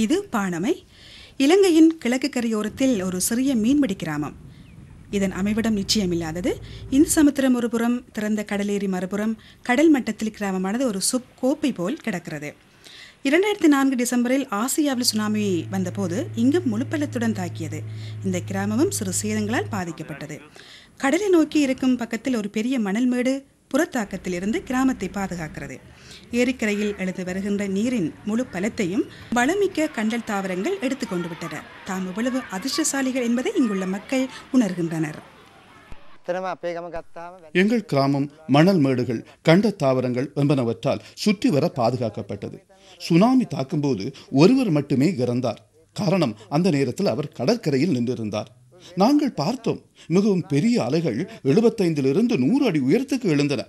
இது பாணமை, இலங்கையின் கிழக்கு கரையோரத்தில் ஒரு சிறிய மீன்பிடி கிராமம். இதன் அமைவிடம் நிச்சயமில்லாதது. இந்து சமுத்திரம் ஒருபுறம், திறந்த கடலேரி மறுபுறம், கடல் மட்டத்தில் கிராமமானது ஒரு கோப்பை போல் கிடக்கிறது. 2004 டிசம்பரில் ஆசியாவில் சுனாமி வந்தபோது இங்கும் முழுப்பலத்துடன் தாக்கியது. இந்த கிராமமும் சிறு சேதங்களால் பாதிக்கப்பட்டது. கடலை நோக்கி இருக்கும் பக்கத்தில் ஒரு பெரிய மணல் மேடு புறத்தாக்கத்தில் இருந்து கிராமத்தை பாதுகாக்கிறது. ஏரிக்கரையில் எழுந்து வருகின்ற நீரின் முழு பலத்தையும் வளமிக்க கண்டல் தாவரங்கள் எடுத்துக்கொண்டு விட்டன. தாம் எவ்வளவு அதிர்ஷ்டசாலிகள் என்பதை இங்குள்ள மக்கள் உணர்கின்றனர். எங்கள் கிராமம் மணல் மேடுகள், கண்ட தாவரங்கள் என்பனவற்றால் சுற்றி வர பாதுகாக்கப்பட்டது. சுனாமி தாக்கும்போது ஒருவர் மட்டுமே இறந்தார். காரணம், அந்த நேரத்தில் அவர் கடற்கரையில் நின்றிருந்தார். நாங்கள் பார்த்தோம், மிகவும் பெரிய அலைகள் 75 to 100 அடி உயரத்துக்கு எழுந்தன.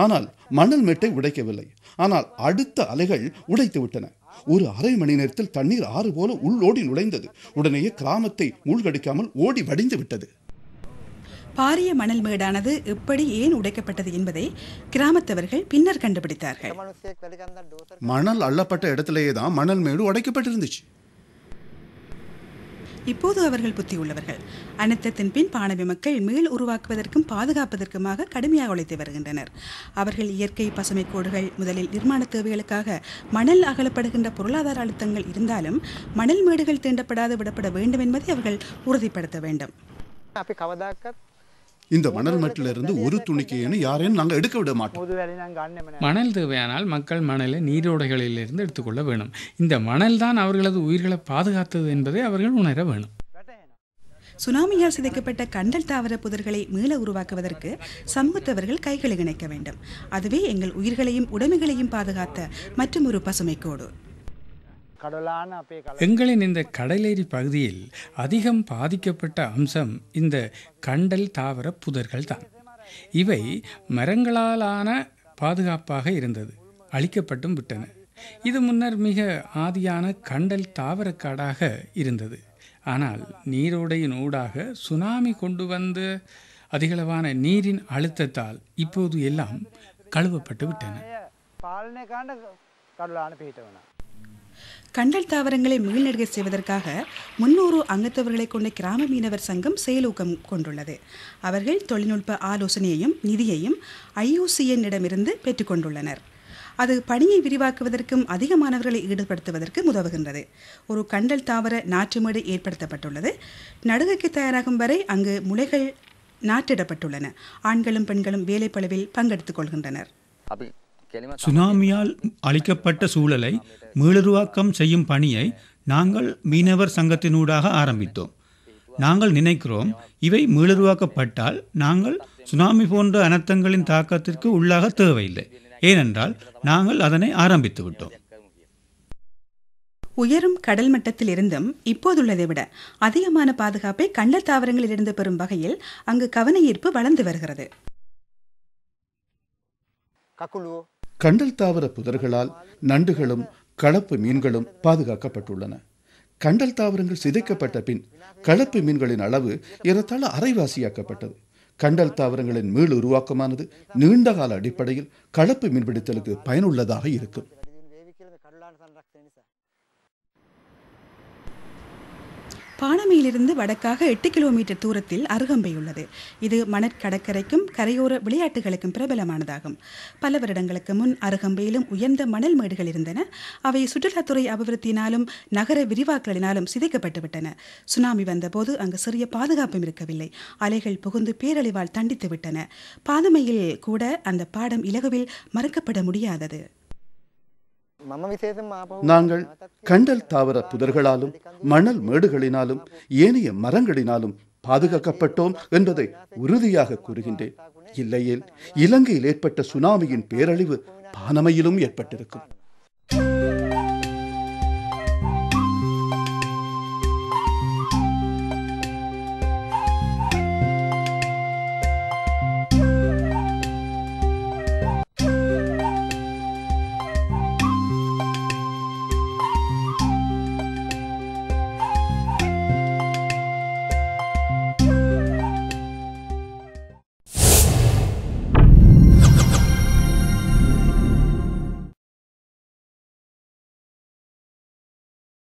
ஆனால் மணல் மேட்டை உடைக்கவில்லை. ஆனால் அடுத்த அலைகள் உடைத்து விட்டன. ஒரு அரை மணி நேரத்தில் தண்ணீர் ஆறு போல உள்ளோடி நுழைந்தது. உடனேயே கிராமத்தை மூழ்கடிக்காமல் ஓடி வடிந்து விட்டது. பாரிய மணல் மேடானது எப்படி ஏன் உடைக்கப்பட்டது என்பதை கிராமத்தவர்கள் பின்னர் கண்டுபிடித்தார்கள். மணல் அள்ளப்பட்ட இடத்திலேயே தான் மணல் மேடு உடைக்கப்பட்டிருந்துச்சு. இப்போது அவர்கள் புத்தி உள்ளவர்கள். அனர்த்தத்தின் பின் பாணமை மக்கள் மீள் உருவாக்குவதற்கும் பாதுகாப்பதற்குமாக கடுமையாக உழைத்து வருகின்றனர். அவர்கள் இயற்கை பசுமை கோடுகள் முதலில் நிர்மாண தேவைகளுக்காக மணல் அகலப்படுகின்ற பொருளாதார அழுத்தங்கள் இருந்தாலும் மணல் மேடுகள் தீண்டப்படாது விடப்பட வேண்டும் என்பதை அவர்கள் உறுதிப்படுத்த வேண்டும். இந்த மணல் மேட்டிலிருந்து ஒரு துணிக்கைன்னு யாரையும் நாங்கள் எடுக்க விட மாட்டோம். மணல் தேவையானால் மக்கள் மணலை நீரோடைகளிலிருந்து எடுத்துக்கொள்ள வேணும். இந்த மணல் தான் அவர்களது உயிர்களை பாதுகாத்தது என்பதை அவர்கள் உணர வேணும். சுனாமியால் சிதைக்கப்பட்ட கண்டல் தாவர புதர்களை மீள உருவாக்குவதற்கு சமூகத்தவர்கள் கைகளை இணைக்க வேண்டும். அதுவே எங்கள் உயிர்களையும் உடைமைகளையும் பாதுகாத்த மற்றும் ஒரு பசுமை கோடு. எங்களின் இந்த கடலேரி பகுதியில் அதிகம் பாதிக்கப்பட்ட அம்சம் இந்த கண்டல் தாவர புதர்கள் தான். இவை மரங்களாலான பாதுகாப்பாக இருந்தது, அழிக்கப்பட்டும் விட்டன. இது முன்னர் மிக ஆதியான கண்டல் தாவரக்காடாக இருந்தது. ஆனால் நீரோடையின் ஊடாக சுனாமி கொண்டு வந்த அதிகளவான நீரின் அழுத்தத்தால் இப்போது எல்லாம் கழுவப்பட்டு விட்டன. கண்டல் தாவரங்களை மீள்நெடுகை செய்வதற்காக 300 அங்கத்தவர்களை கொண்ட கிராம மீனவர் சங்கம் செயலூக்கம் கொண்டுள்ளது. அவர்கள் தொழில்நுட்ப ஆலோசனையையும் நிதியையும் IUCN-இடமிருந்து பெற்றுக்கொண்டுள்ளனர். அது பணியை விரிவாக்குவதற்கும் அதிகமானவர்களை ஈடுபடுத்துவதற்கு உதவுகின்றது. ஒரு கண்டல் தாவர நாற்றுமேடு ஏற்படுத்தப்பட்டுள்ளது. நடுகைக்கு தயாராகும் வரை அங்கு முளைகள் நாட்டிடப்பட்டுள்ளன. ஆண்களும் பெண்களும் வேலைப்பளுவில் பங்கெடுத்துக் கொள்கின்றனர். சுனாமியால் அளிக்கப்பட்ட சூழலை மீளுருவாக்கம் செய்யும் பணியை நாங்கள் மீனவர் சங்கத்தினூடாக ஆரம்பித்தோம். நாங்கள் நினைக்கிறோம், இவை மீளுருவாக்கப்பட்டால் நாங்கள் சுனாமி போன்ற அனர்த்தங்களின் தாக்கத்திற்கு உள்ளாக தேவையில்லை. ஏனென்றால் நாங்கள் அதனை ஆரம்பித்து விட்டோம். உயரும் கடல் மட்டத்தில் இருந்தும் இப்போதுள்ளதை விட அதிகமான பாதுகாப்பை கண்டல் தாவரங்களில் இருந்து பெறும் வகையில் அங்கு கவன ஈர்ப்பு வளர்ந்து வருகிறது. கண்டல் தாவர புதர்களால் நண்டுகளும் களப்பு மீன்களும் பாதுகாக்கப்பட்டுள்ளன. கண்டல் தாவரங்கள் சிதைக்கப்பட்ட பின் களப்பு மீன்களின் அளவு ஏறத்தாழ அரைவாசியாக்கப்பட்டது. கண்டல் தாவரங்களின் மீள் உருவாக்கமானது நீண்டகால அடிப்படையில் களப்பு மீன்பிடித்தலுக்கு பயனுள்ளதாக இருக்கும். பாணமையிலிருந்து வடக்காக 8 கிலோமீட்டர் தூரத்தில் அருகம்பை உள்ளது. இது மணற்கடற்கரைக்கும் கரையோர விளையாட்டுகளுக்கும் பிரபலமானதாகும். பல வருடங்களுக்கு முன் அருகம்பையிலும் உயர்ந்த மணல் மேடுகள் இருந்தன. அவை சுற்றுலாத்துறை அபிவிருத்தியினாலும் நகர விரிவாக்கலினாலும் சிதைக்கப்பட்டு விட்டன. சுனாமி வந்தபோது அங்கு சிறிய பாதுகாப்பும் இருக்கவில்லை. அலைகள் புகுந்து பேரழிவால் தண்டித்து விட்டன. பாணமையில் கூட அந்த பாடம் இலகுவில் மறக்கப்பட முடியாதது. நாங்கள் கண்டல் தாவர புதர்களாலும் மணல் மேடுகளினாலும் ஏனைய மரங்களினாலும் பாதுகாக்கப்பட்டோம் என்பதை உறுதியாக கூறுகின்றேன். இல்லையேல் இலங்கையில் ஏற்பட்ட சுனாமியின் பேரழிவு பாணமையிலும் ஏற்பட்டிருக்கும்.